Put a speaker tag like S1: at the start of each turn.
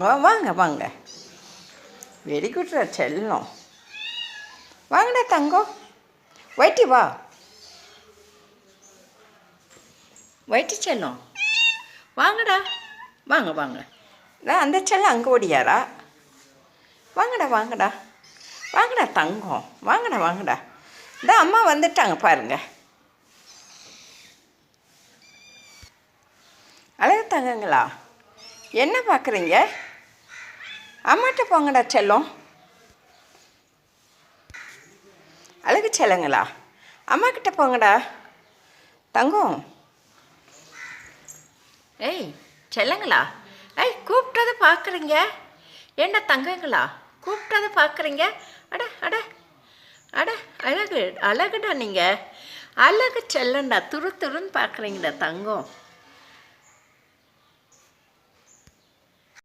S1: வாங்க வாங்க. வெரி குட்ரா செல்லம். வாங்கடா தங்கம். வைட்டி வா. வைட்டி செல்லம் வாங்கடா. வாங்க வாங்க. அந்த செல்லம் அங்கே ஓடியாரா? வாங்கடா வாங்கடா. வாங்கடா தங்கம். வாங்கடா வாங்கடா. இந்த அம்மா வந்துட்டாங்க பாருங்க. அழகு தங்கங்களா, என்ன பார்க்குறீங்க? அம்மாட்ட போங்கடா செல்லம். அழகு செல்லங்களா, அம்மாக்கிட்ட போங்கடா தங்கம். ஏய் செல்லங்களா, கூப்பிட்டதை பார்க்குறீங்க? ஏண்டா தங்கங்களா, கூப்பிட்டதை பார்க்குறீங்க? அட அட அட அழகு அழகுடா நீங்கள். அழகு செல்லண்டா, துருன்னு பார்க்குறீங்கடா தங்கம்.